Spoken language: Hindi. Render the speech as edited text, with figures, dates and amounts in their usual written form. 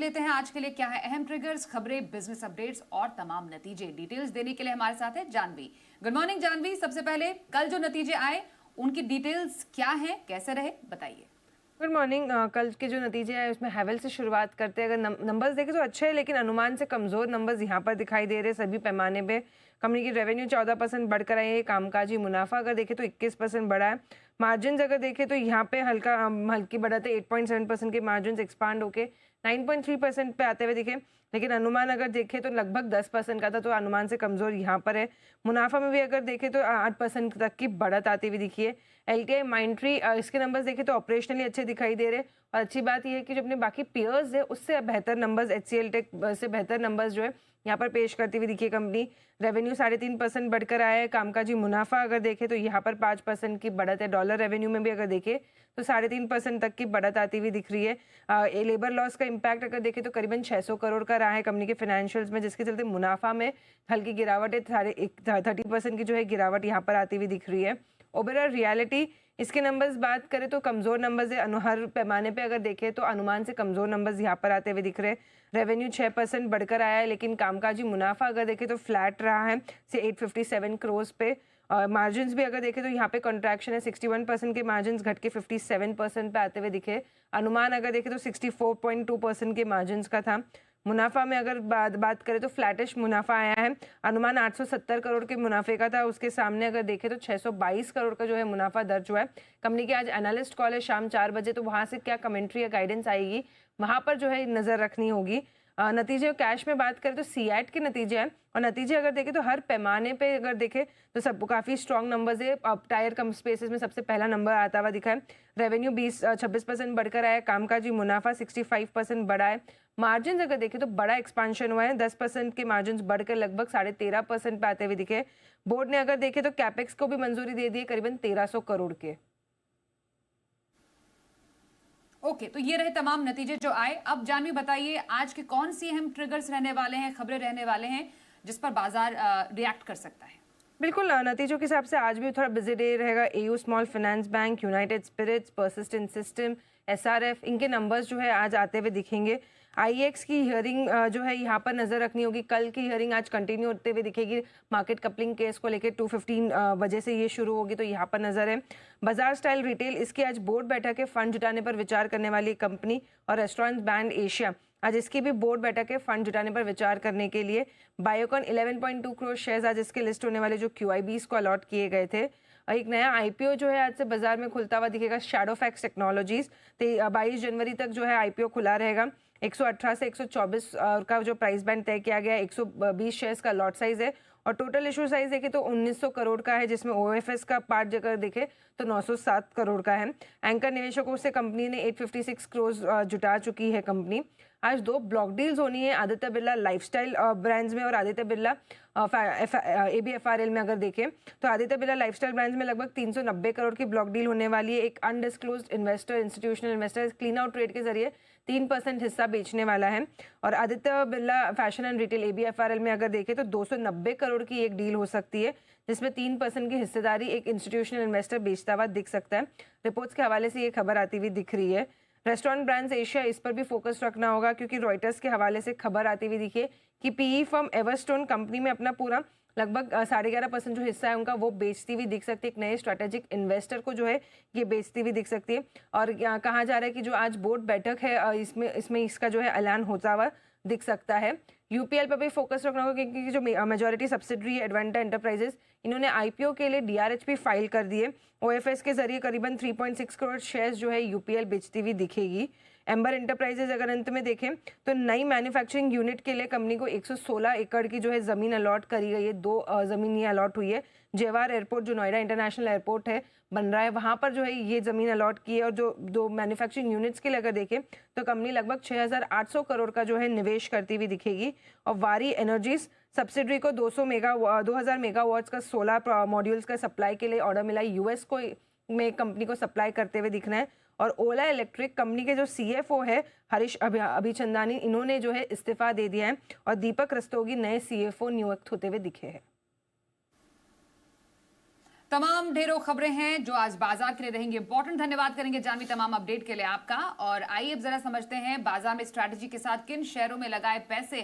लेते हैं आज के लिए क्या है अहम ट्रिगर्स, खबरें, बिजनेस अपडेट्स और तमाम नतीजे। डिटेल्स देने के लिए हमारे साथ है जानवी। Good morning Janvi. सबसे पहले कल जो नतीजे आए उनकी डिटेल्स क्या हैं, कैसे रहे, बताइए। Good morning. कल के जो नतीजे हैं उसमें हैवेल से शुरुआत करते हैं। अगर नंबर्स देखें तो अच्छे हैं, लेकिन अनुमान से कमज़ोर नंबर्स यहाँ पर दिखाई दे रहे हैं सभी पैमाने पे। कंपनी की रेवेन्यू 14% बढ़कर आई है। कामकाजी मुनाफा अगर देखें तो 21% बढ़ा है। मार्जिन अगर देखें तो यहाँ पे हल्की बढ़त है। 8.7% के मार्जिन एक्सपांड होके 9.3% पे आते हुए दिखे, लेकिन अनुमान अगर देखें तो लगभग 10% का था, तो अनुमान से कमज़ोर यहाँ पर है। मुनाफा में भी अगर देखें तो 8% तक की बढ़त आती हुई दिखी है। एलटीआई माइंट्री इसके नंबर्स देखें तो ऑपरेशनली अच्छे दिखाई दे रहे हैं, और अच्छी बात यह है कि जो अपने बाकी पीयर्स है उससे बेहतर नंबर्स, एचसीएल टेक से बेहतर नंबर्स जो है यहाँ पर पेश करती हुई दिखी है कंपनी। रेवेन्यू 3.5% बढ़कर आया है। कामकाजी मुनाफा अगर देखें तो यहाँ पर 5% की बढ़त है। डॉलर रेवेन्यू में भी अगर देखें तो 3.5% तक की बढ़त आती हुई दिख रही है। लेबर लॉस का इम्पैक्ट अगर देखें तो करीबन 600 करोड़ का रहा है कंपनी के फाइनेंशियल्स में, जिसके चलते मुनाफा में हल्की गिरावट है। 30% की जो है गिरावट यहाँ पर आती हुई दिख रही है। ओवरऑल रियलिटी इसके नंबर्स बात करें तो कमजोर नंबर्स है। हर पैमाने पे अगर देखें तो अनुमान से कमजोर नंबर्स यहाँ पर आते हुए दिख रहे हैं। रेवेन्यू 6% बढ़कर आया है, लेकिन कामकाजी मुनाफा अगर देखें तो फ्लैट रहा है से 857 करोड़ पे। मार्जिन भी अगर देखें तो यहाँ पे कॉन्ट्रैक्शन है। 61% के मार्जिन घट के 57% पे आते हुए दिखे। अनुमान अगर देखें तो 64.2% के मार्जिन का था। मुनाफा में अगर बात करें तो फ्लैटिश मुनाफा आया है। अनुमान 870 करोड़ के मुनाफे का था, उसके सामने अगर देखें तो 622 करोड़ का जो है मुनाफा दर्ज हुआ है। कंपनी की आज एनालिस्ट कॉल है शाम 4 बजे, तो वहां से क्या कमेंट्री या गाइडेंस आएगी वहां पर जो है नजर रखनी होगी। नतीजे कैश में बात करें तो सीएट के नतीजे हैं, और नतीजे अगर देखें तो हर पैमाने पे अगर देखें तो सब काफ़ी स्ट्रॉन्ग नंबर्स है। अब टायर कम स्पेसेस में सबसे पहला नंबर आता हुआ दिखा है। रेवेन्यू 26% बढ़कर आया है। कामकाजी मुनाफा 65% बढ़ा है। मार्जिन अगर देखें तो बड़ा एक्सपांशन हुआ है। 10% के मार्जिन बढ़कर लगभग 13.5% पे आते हुए दिखे। बोर्ड ने अगर देखें तो कैपेक्स को भी मंजूरी दे दी है करीबन 1300 करोड़ के। ओके, तो ये रहे तमाम नतीजे जो आए। अब जानवी बताइए आज के कौन सी अहम ट्रिगर्स रहने वाले हैं, खबरें रहने वाले हैं जिस पर बाजार रिएक्ट कर सकता है। बिल्कुल, नतीजों के हिसाब से आज भी थोड़ा बिजी डे रहेगा। AU small finance bank, United Spirits, Persistent system, SRF, इनके नंबर्स जो है आज आते हुए दिखेंगे। आईएक्स की हियरिंग जो है यहाँ पर नजर रखनी होगी। कल की हियरिंग आज कंटिन्यू होते हुए दिखेगी। मार्केट कपलिंग केस को लेकर 2:15 बजे से ये शुरू होगी, तो यहाँ पर नजर है। बाजार स्टाइल रिटेल, इसकी आज बोर्ड बैठक है। फंड जुटाने पर विचार करने वाली कंपनी। और रेस्टोरेंट बैंड एशिया, आज इसकी भी बोर्ड बैठक है फंड जुटाने पर विचार करने के लिए। बायोकॉन 11.2 करोड़ शेयर्स आज इसके लिस्ट होने वाले जो क्यूआईबीज को अलॉट किए गए थे। एक नया आईपीओ जो है आज से बाजार में खुलता हुआ दिखेगा। शैडोफैक्स टेक्नोलॉजीज 22 जनवरी तक जो है आईपीओ खुला रहेगा। 118 से 124 का जो प्राइस बैंड तय किया गया है। 120 शेयर्स का लॉट साइज है, और टोटल इशू साइज देखे तो 1900 करोड़ का है, जिसमें ओएफएस का पार्ट जगह देखे तो 907 करोड़ का है। एंकर निवेशकों से कंपनी ने 856 करोड़ जुटा चुकी है कंपनी। आज 2 ब्लॉक डील्स होनी है आदित्य बिरला लाइफस्टाइल ब्रांड्स में और आदित्य बिरला एबीएफआरएल में। अगर देखें तो आदित्य बिरला लाइफस्टाइल ब्रांड्स में लगभग 390 करोड़ की ब्लॉक डील होने वाली है। एक undisclosed investor, institutional investor clean out trade के जरिए 3% हिस्सा बेचने वाला है। और Aditya Birla fashion and retail ABFRL में अगर देखें तो 290 करोड़ की एक डील हो सकती है, जिसमें 3% की हिस्सेदारी एक इंस्टीट्यूशनल इन्वेस्टर बेचता हुआ दिख सकता है। रिपोर्ट्स के हवाले से ये खबर आती हुई दिख रही है। रेस्टोरेंट ब्रांड्स एशिया, इस पर भी फोकस रखना होगा, क्योंकि रॉयटर्स के हवाले से खबर आती हुई दिखी है कि पीई फर्म एवरस्टोन कंपनी में अपना पूरा लगभग 11.5% जो हिस्सा है उनका वो बेचती हुई दिख सकती है। एक नए स्ट्रेटेजिक इन्वेस्टर को जो है ये बेचती हुई दिख सकती है। और कहा जा रहा है कि जो आज बोर्ड बैठक है इसमें इसका जो है ऐलान होता हुआ दिख सकता है। यूपीएल पर भी फोकस रखना होगा, क्योंकि जो मेजॉरिटी सब्सिडरी है एडवेंटा एंटरप्राइजेस, इन्होंने आईपीओ के लिए डीआरएचपी फाइल कर दिए। ओएफएस के जरिए करीबन 3.6 करोड़ शेयर्स जो है यूपीएल बेचती हुई दिखेगी। एम्बर एंटरप्राइजेज अगर अंत में देखें तो नई मैन्युफैक्चरिंग यूनिट के लिए कंपनी को 116 एकड़ की जो है जमीन अलॉट करी गई है। 2 जमीन ये अलॉट हुई है। जवाहर एयरपोर्ट जो नोएडा इंटरनेशनल एयरपोर्ट है बन रहा है, वहां पर जो है ये जमीन अलॉट की है। और जो 2 मैन्युफैक्चरिंग यूनिट्स के लिए अगर देखें तो कंपनी लगभग 6800 करोड़ का जो है निवेश करती हुई दिखेगी। और वारी एनर्जीज सब्सिडरी को 2000 मेगावाट्स का 16 मॉड्यूल्स का सप्लाई के लिए ऑर्डर मिला। यूएस को में कंपनी को सप्लाई करते हुए दिखना है। और ओला इलेक्ट्रिक कंपनी के जो सीएफओ है हरीश अभिचंदानी, इन्होंने जो है इस्तीफा दे दिया है, और दीपक रस्तोगी नए सीएफओ नियुक्त होते हुए दिखे हैं। तमाम ढेरों खबरें हैं जो आज बाजार के लिए रहेंगी इंपॉर्टेंट। धन्यवाद करेंगे जानवी तमाम अपडेट के लिए आपका। और आइए अब जरा समझते हैं बाजार में स्ट्रैटेजी के साथ किन शेयरों में लगाए पैसे।